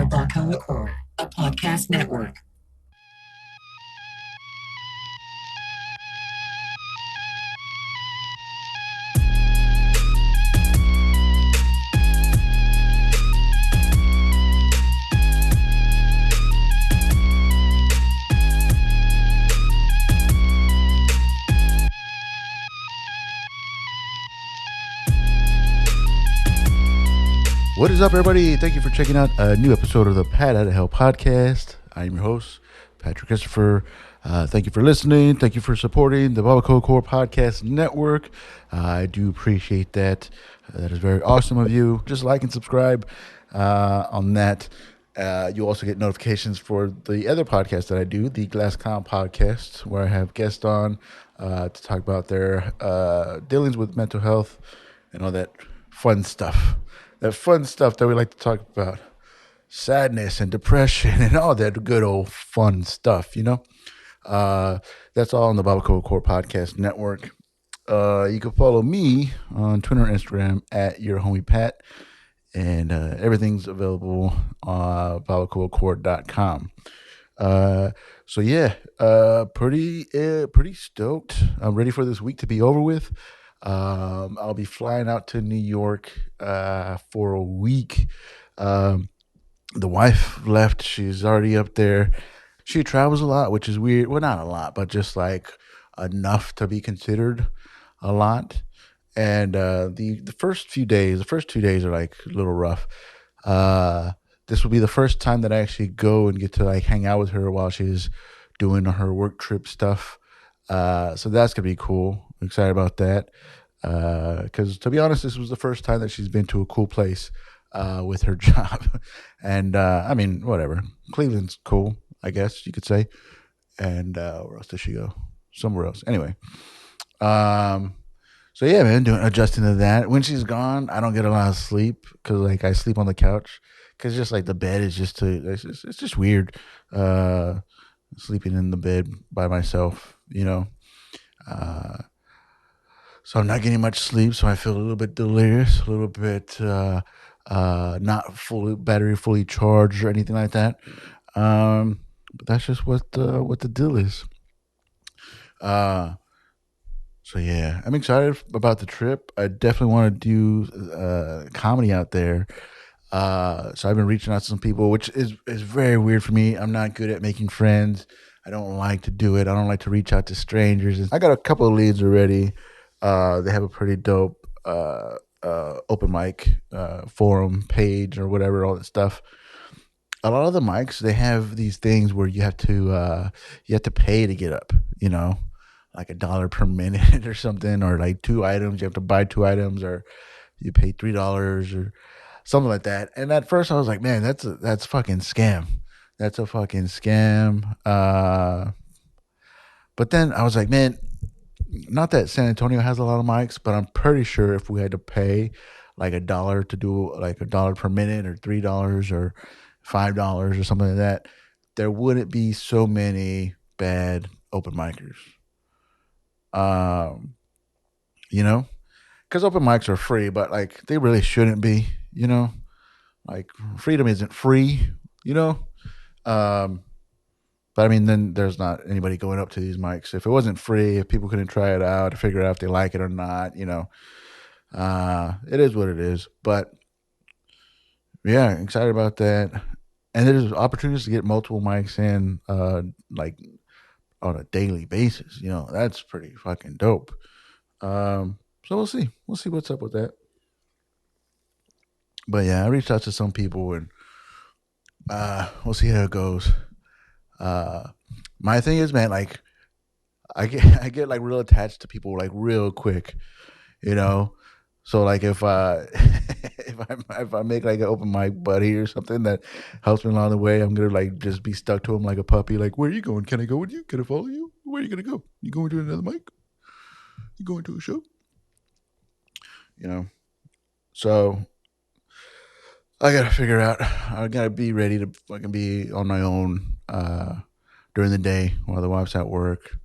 are Barcoa Core, a podcast network. What is up, everybody? Thank you for checking out a new episode of the Pat Out of Hell podcast. I'm your host, Patrick Christopher. Thank you for listening. Thank you for supporting the Barcoa Core Podcast Network. I do appreciate that. That is very awesome of you. Just like and subscribe on that. You also get notifications for the other podcast that I do, the Glass Clown Podcast, where I have guests on to talk about their dealings with mental health and all that fun stuff. That fun stuff that we like to talk about. Sadness and depression and all that good old fun stuff, you know? That's all on the Barcoa Core Podcast Network. You can follow me on Twitter and Instagram at your homie Pat. And everything's available on barcoacore.com. So yeah, pretty stoked. I'm ready for this week to be over with. I'll be flying out to New York for a week. The wife left. She's already up there. She travels a lot, which is weird. Well, not a lot, but just like enough to be considered a lot. And the first 2 days are like a little rough. This will be the first time that I actually go and get to like hang out with her while she's doing her work trip stuff. So that's gonna be cool. I'm excited about that. Because to be honest, this was the first time that she's been to a cool place with her job. And I mean, whatever. Cleveland's cool, I guess you could say. And where else does she go? Somewhere else. Anyway. So yeah, man, adjusting to that. When she's gone, I don't get a lot of sleep because like I sleep on the couch because just like the bed is just it's just weird. Sleeping in the bed by myself, you know. So I'm not getting much sleep, so I feel a little bit delirious, a little bit not fully charged or anything like that. But that's just what the deal is. So yeah, I'm excited about the trip. I definitely want to do comedy out there. So I've been reaching out to some people, which is very weird for me. I'm not good at making friends. I don't like to do it. I don't like to reach out to strangers. I got a couple of leads already. They have a pretty dope open mic forum page or whatever, all that stuff. A lot of the mics, they have these things where you have to pay to get up, you know, like $1 per minute or something, or like 2 items. You have to buy 2 items, or you pay $3 or something like that. And at first I was like, man, that's fucking scam. That's a fucking scam. But then I was like, man, not that San Antonio has a lot of mics, but I'm pretty sure if we had to pay like $1 to do like $1 per minute or $3 or $5 or something like that, there wouldn't be so many bad open micers. You know, because open mics are free, but like they really shouldn't be. You know, like freedom isn't free. You know, but I mean, then there's not anybody going up to these mics. If it wasn't free, if people couldn't try it out to figure out if they like it or not, you know, it is what it is. But yeah, excited about that. And there's opportunities to get multiple mics in, like on a daily basis. You know, that's pretty fucking dope. So we'll see. We'll see what's up with that. But yeah, I reached out to some people and we'll see how it goes. My thing is, man, like I get I get like real attached to people like real quick, you know. So like if if I make like an open mic buddy or something that helps me along the way, I'm gonna like just be stuck to him like a puppy. Like, where are you going? Can I go with you? Can I follow you? Where are you gonna go? You going to another mic? You going to a show? You know. So I gotta figure out. I gotta be ready to fucking be on my own during the day while the wife's at work,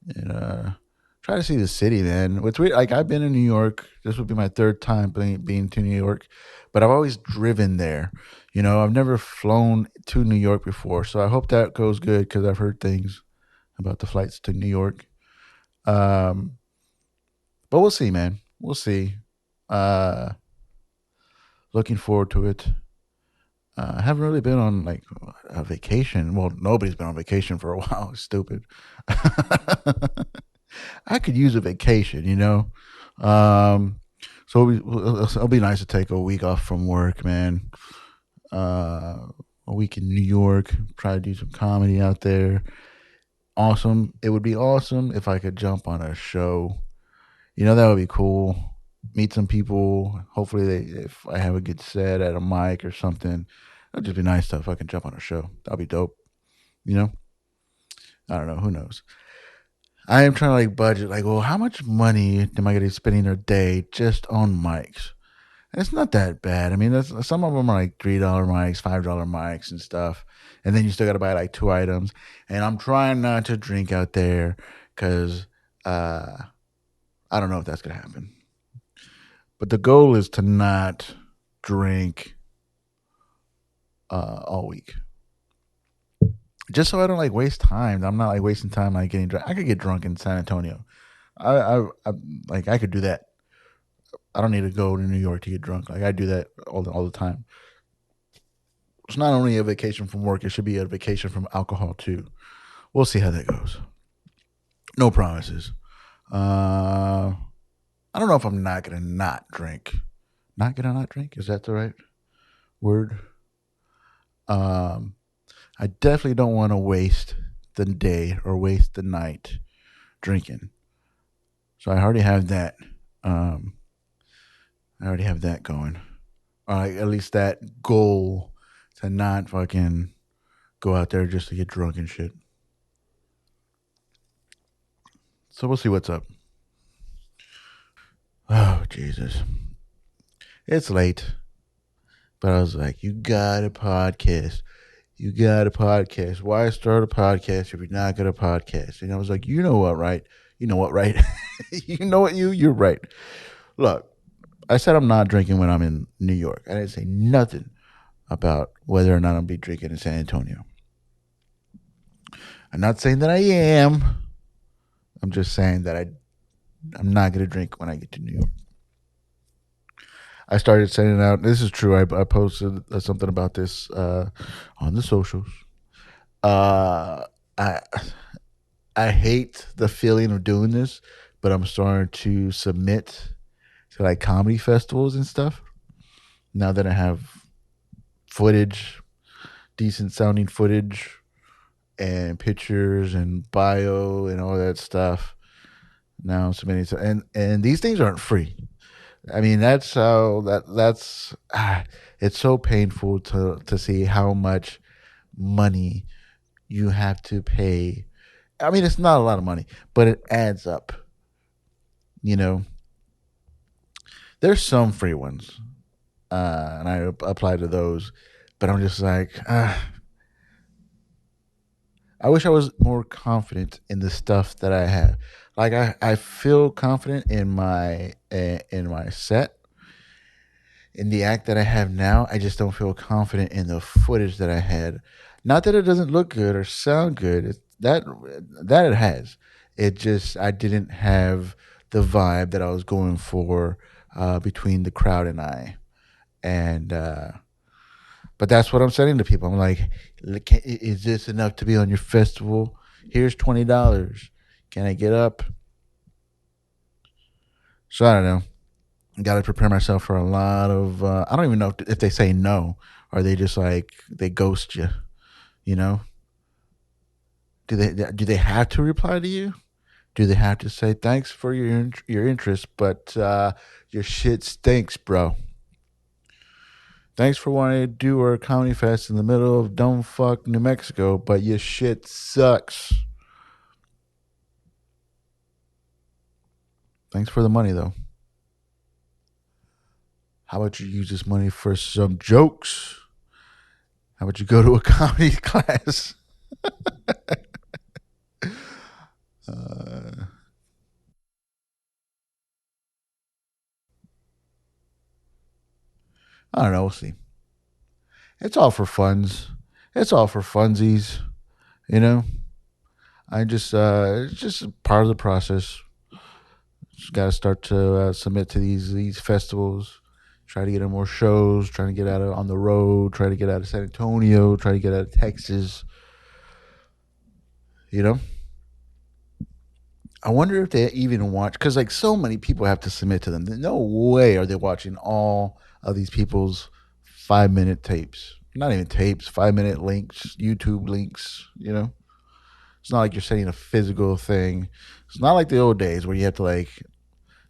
and try to see the city. Man, it's weird. Like I've been in New York. This would be my third time being to New York, but I've always driven there. I've never flown to New York before, so I hope that goes good because I've heard things about the flights to New York. Um, but we'll see, man. We'll see. Uh, Looking forward to it. I haven't really been on like a vacation. Well, nobody's been on vacation for a while. It's stupid. I could use a vacation. Um, so it'll be nice to take a week off from work, man. Uh, a week in New York, try to do some comedy out there. Awesome. It would be awesome if I could jump on a show. That would be cool. Meet some people. Hopefully, if I have a good set at a mic or something, it'd just be nice to fucking jump on a show. That'd be dope. You know, I don't know. Who knows? I am trying to like budget. Like, well, how much money am I going to be spending a day just on mics? It's not that bad. I mean, some of them are like $3 mics, $5 mics, and stuff. And then you still got to buy like two items. And I'm trying not to drink out there because uh, I don't know if that's gonna happen. But the goal is to not drink all week, just so I don't like waste time. I'm not like wasting time like getting drunk. I could get drunk in San Antonio. I like I could do that. I don't need to go to New York to get drunk. Like I do that all the time. It's not only a vacation from work; it should be a vacation from alcohol too. We'll see how that goes. No promises. Uh, I don't know if I'm not gonna not drink. Not gonna not drink. Is that the right word? Um, I definitely don't want to waste the day or waste the night drinking. So I already have that. Um, I already have that going. Or like at least that goal to not fucking go out there just to get drunk and shit. So we'll see what's up. Oh Jesus, it's late. But I was like, you got a podcast. You got a podcast. Why start a podcast if you're not going to podcast? And I was like, you know what, right? You know what, right? You know what, you're right. Look, I said I'm not drinking when I'm in New York. I didn't say nothing about whether or not I'm be drinking in San Antonio. I'm not saying that I am. I'm just saying that I'm not going to drink when I get to New York. I started sending out. This is true. I posted something about this on the socials. Uh, I I hate the feeling of doing this, but I'm starting to submit to like comedy festivals and stuff. Now that I have footage, decent sounding footage, and pictures and bio and all that stuff. Now I'm submitting to, and these things aren't free. I mean, that's how that's it's so painful to see how much money you have to pay. I mean, it's not a lot of money, but it adds up. You know, there's some free ones, and I apply to those, but I'm just like, I wish I was more confident in the stuff that I have. Like I feel confident in my set, in the act that I have now. I just don't feel confident in the footage that I had. Not that it doesn't look good or sound good. That it has. It just I didn't have the vibe that I was going for between the crowd and I. And but that's what I'm saying to people. I'm like, is this enough to be on your festival? Here's $20. Can I get up? So I don't know. Got to prepare myself for a lot of. I don't even know if they say no, or they just like they ghost you. You know? Do they have to reply to you? Do they have to say thanks for your interest, but your shit stinks, bro? Thanks for wanting to do our comedy fest in the middle of dumb fuck New Mexico, but your shit sucks. Thanks for the money though. How about you use this money for some jokes? How about you go to a comedy class? uh, I don't know. We'll see. It's all for funds. It's all for funsies. You know, I just it's just part of the process. Just got to start to submit to these festivals. Try to get in more shows. Trying to get out on the road. Try to get out of San Antonio. Try to get out of Texas. You know, I wonder if they even watch because like so many people have to submit to them. No way are they watching all of these people's 5 minute tapes. Not even tapes. 5 minute links. YouTube links. You know, it's not like you're sending a physical thing. It's not like the old days where you have to like.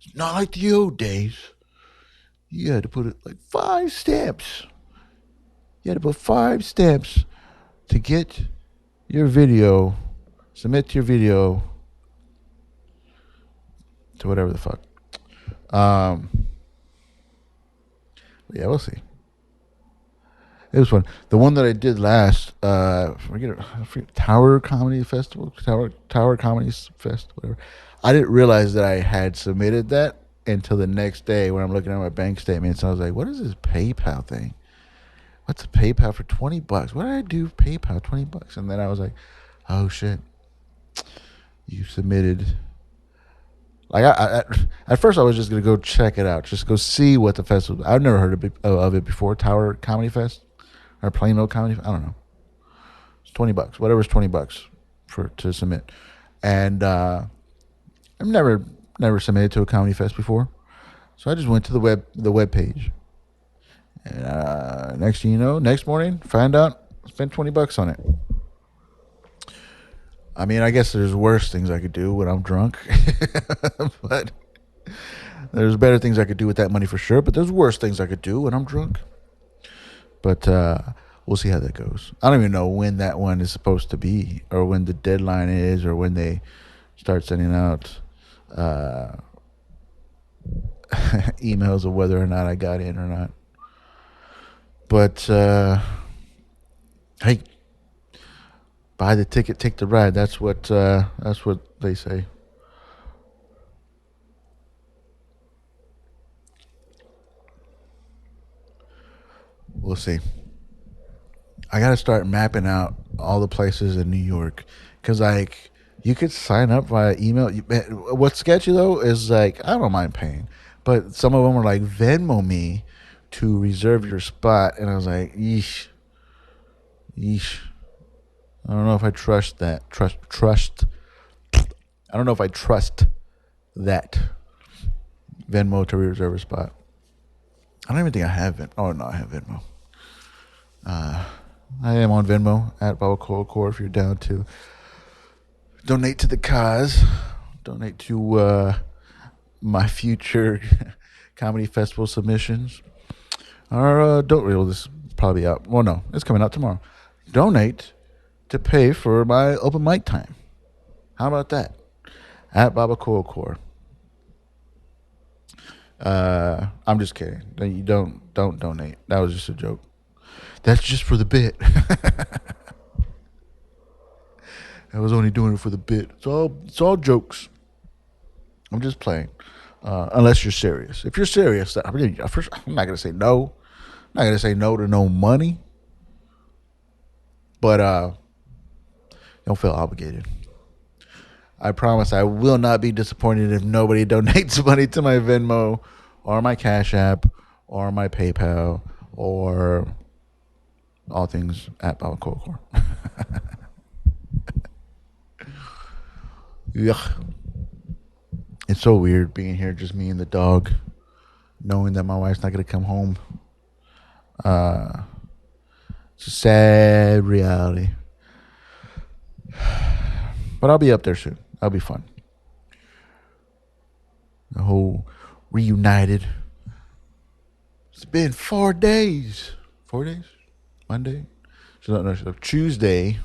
It's not like the old days. You had to put it like 5 steps. You had to put 5 steps to get your video, submit your video to whatever the fuck. Um, yeah, we'll see. It was fun. The one that I did last, I forget Tower Comedy Festival, Tower Comedy Fest, whatever. I didn't realize that I had submitted that until the next day when I'm looking at my bank statements. I was like, "What is this PayPal thing? What's a PayPal for $20? What did I do? PayPal $20?" And then I was like, "Oh shit, you submitted." Like at first, I was just gonna go check it out, just go see what the festival. I've never heard of it before. Tower Comedy Fest or Plano Comedy. I don't know. It's $20, whatever's $20 for to submit. And I've never submitted to a comedy fest before, so I just went to the web page. And next thing you know, next morning, find out, spent $20 on it. I mean, I guess there's worse things I could do when I'm drunk, but there's better things I could do with that money for sure. But there's worse things I could do when I'm drunk. But we'll see how that goes. I don't even know when that one is supposed to be, or when the deadline is, or when they start sending out emails of whether or not I got in or not. But hey, buy the ticket, take the ride. That's what they say. We'll see. I gotta start mapping out all the places in New York, cause like you could sign up via email. What's sketchy though is like I don't mind paying, but some of them are like Venmo me to reserve your spot, and I was like, yeesh, yeesh. I don't know if I trust that. Trust. I don't know if I trust that Venmo to reserve a spot. I don't even think I have Venmo. Oh no, I have Venmo. I am on Venmo at Baba Core if you're down to donate to the cause, donate to my future comedy festival submissions. Or don't real this is probably out. Well, no, it's coming out tomorrow. Donate to pay for my open mic time. How about that? At Baba Core. I'm just kidding. You don't donate. That was just a joke. That's just for the bit. I was only doing it for the bit. It's all jokes. I'm just playing. Unless you're serious. If you're serious, I'm not gonna say no. I'm not gonna say no to no money. But don't feel obligated. I promise I will not be disappointed if nobody donates money to my Venmo or my Cash App or my PayPal or all things at Baba Core. Yuck. It's so weird being here, just me and the dog, knowing that my wife's not gonna come home. It's a sad reality. But I'll be up there soon. That'll be fun. The whole reunited. It's been 4 days. 4 days? Monday? No, Tuesday,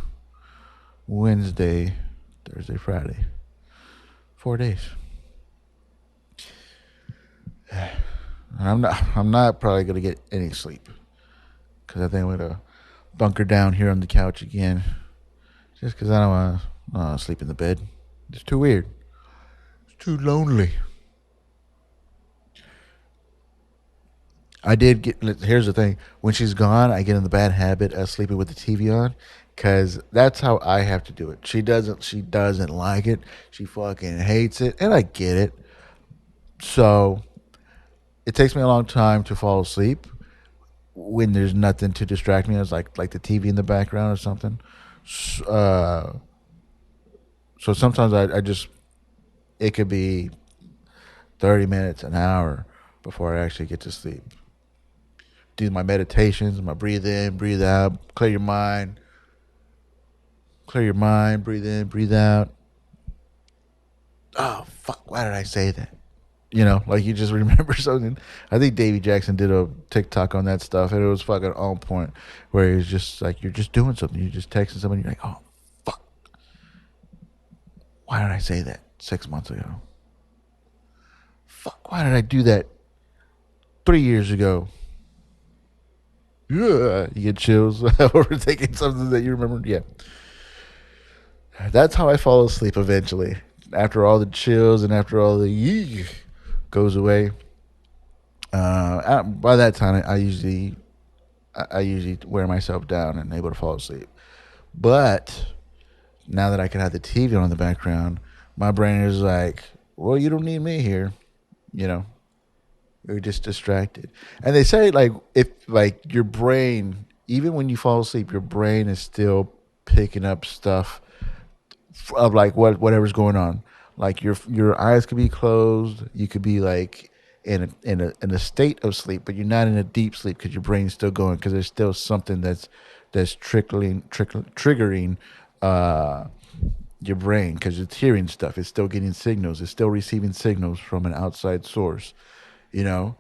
Wednesday, Thursday, Friday. 4 days. I'm not probably gonna get any sleep because I think I'm gonna bunker down here on the couch again, just because I don't want to sleep in the bed. It's too weird. It's too lonely. I did get. Here's the thing: when she's gone, I get in the bad habit of sleeping with the TV on, because that's how I have to do it. She doesn't. She doesn't like it. She fucking hates it, and I get it. So it takes me a long time to fall asleep when there's nothing to distract me. It's like the TV in the background or something. Uh, so sometimes I just it could be 30 minutes, an hour before I actually get to sleep. Do my meditations, my breathe in, breathe out, clear your mind, breathe in, breathe out. Oh fuck, why did I say that? Like you just remember something. I think Davy Jackson did a TikTok on that stuff, and it was fucking on point. Where he's just like, you're just doing something, you're just texting somebody, you're like, oh fuck, why did I say that 6 months ago? Fuck, why did I do that 3 years ago? Yeah, you get chills over taking something that you remember. Yeah, that's how I fall asleep eventually. After all the chills and after all the yee goes away. By that time, I usually wear myself down and able to fall asleep. But now that I can have the TV on in the background, my brain is like, well, you don't need me here. You know, you're just distracted. And they say like if like your brain, even when you fall asleep, your brain is still picking up stuff of like whatever's going on. Like your eyes could be closed. You could be like in a state of sleep, but you're not in a deep sleep because your brain's still going because there's still something that's triggering uh, your brain because it's hearing stuff. It's still getting signals. It's still receiving signals from an outside source. You know,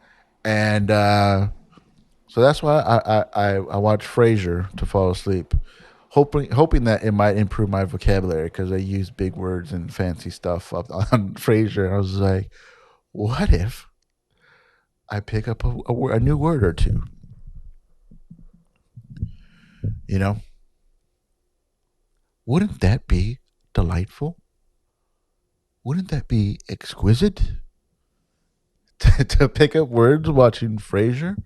and so that's why I watch Frasier to fall asleep, hoping that it might improve my vocabulary because I use big words and fancy stuff up on Frasier. I was like, what if I pick up a new word or two? You know, wouldn't that be delightful? Wouldn't that be exquisite to pick up words watching Frasier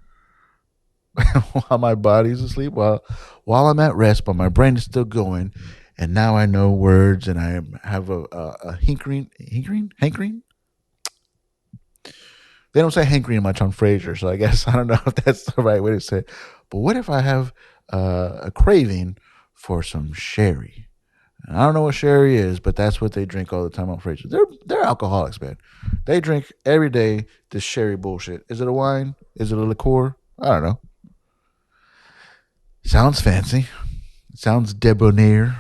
while my body's asleep, while I'm at rest, but my brain is still going, and now I know words and I have a hankering. They don't say hankering much on Frasier, so I guess I don't know if that's the right way to say it. But what if I have a craving for some sherry? And I don't know what sherry is, but that's what they drink all the time on Frasier. They're alcoholics, man. They drink every day this sherry bullshit. Is it a wine? Is it a liqueur? I don't know. Sounds fancy. Sounds debonair.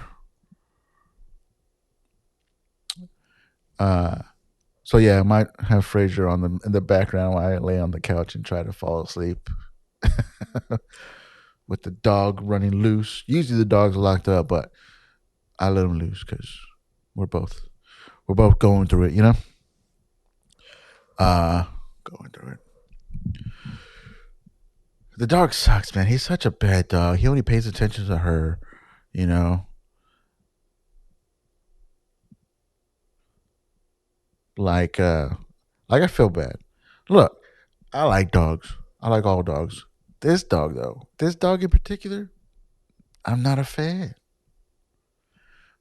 Uh, so yeah, I might have Frasier on in the background while I lay on the couch and try to fall asleep. With the dog running loose. Usually the dog's locked up, but I let him loose because we're both we're both going through it, you know. Uh, Going through it. The dog sucks, man. He's such a bad dog. He only pays attention to her, you know. Like like I feel bad. Look, I like dogs. I like all dogs. This dog though, this dog in particular, I'm not a fan.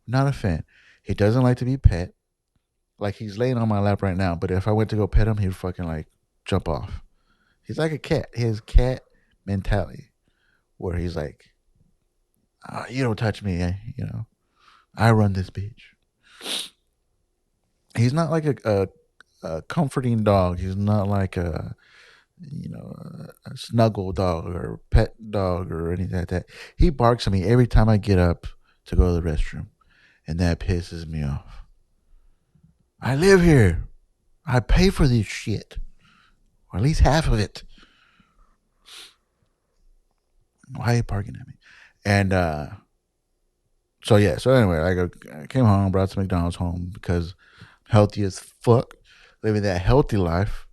Not a fan. He doesn't like to be pet. Like he's laying on my lap right now, but if I went to go pet him, he'd fucking like jump off. He's like a cat. He has cat mentality where he's like, "You don't touch me, I run this beach." He's not like a comforting dog. He's not like a snuggle dog or a pet dog or anything like that. He barks at me every time I get up to go to the restroom, and that pisses me off. I live here. I pay for this shit, or at least half of it. Why are you barking at me? And so yeah. So anyway, I came home, brought some McDonald's home because I'm healthy as fuck, living that healthy life.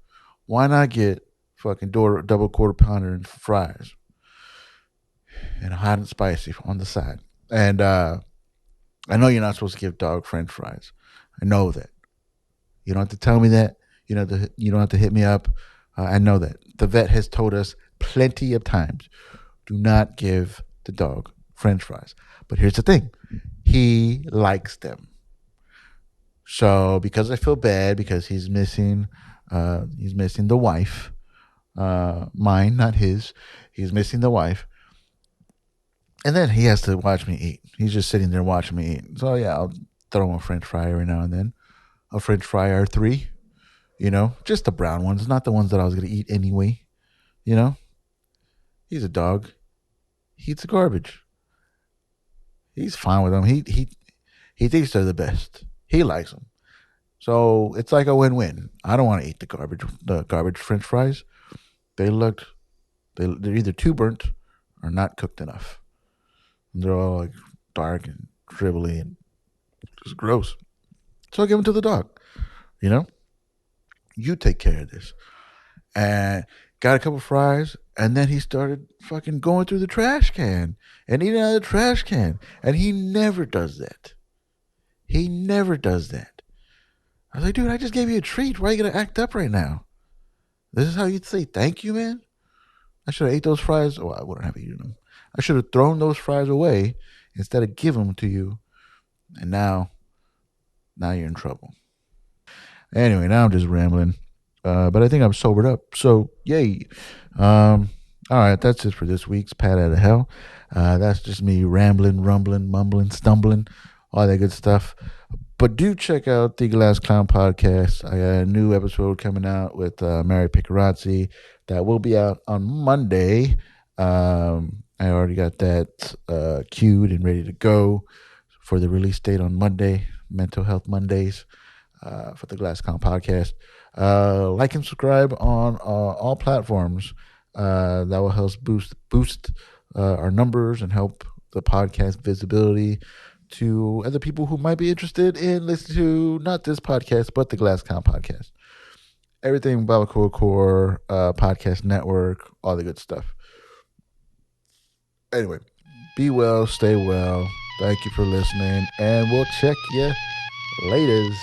Why not get fucking double quarter pounder and fries and hot and spicy on the side? And I know you're not supposed to give dog French fries. I know that. You don't have to tell me that. You don't have to hit me up I know that. The vet has told us plenty of times, do not give the dog French fries. But here's the thing. He likes them. So because I feel bad because he's missing the wife, mine, not his. He's missing the wife, and then he has to watch me eat. He's just sitting there watching me eat. So yeah, I'll throw him a French fry every now and then, a French fry or three. Just the brown ones, not the ones that I was gonna eat anyway. You know, he's a dog. He eats the garbage. He's fine with them. He thinks they're the best. He likes them. So it's like a win-win. I don't want to eat the garbage French fries. They looked they're either too burnt or not cooked enough. And they're all like dark and dribbly and just gross. So I give them to the dog. You know, you take care of this. And got a couple fries, and then he started fucking going through the trash can and eating out of the trash can. And he never does that. He never does that. I was like, dude, I just gave you a treat. Why are you gonna act up right now? This is how you'd say thank you, man. I should have ate those fries. Well, I wouldn't have eaten them. I should have thrown those fries away instead of giving them to you. And now you're in trouble. Anyway, now I'm just rambling. But I think I'm sobered up. So yay. All right, that's it for this week's Pat Out of Hell. That's just me rambling, rumbling, mumbling, stumbling, all that good stuff. But do check out the Glass Clown podcast. I got a new episode coming out with Mary Picarazzi that will be out on Monday. I already got that queued and ready to go for the release date on Monday, Mental Health Mondays, for the Glass Clown podcast. Like and subscribe on all platforms. That will help boost our numbers and help the podcast visibility to other people who might be interested in listening to not this podcast, but the Glass Clown podcast. Everything Barbacoa Core, podcast network, all the good stuff. Anyway, be well, stay well. Thank you for listening, and we'll check you laters.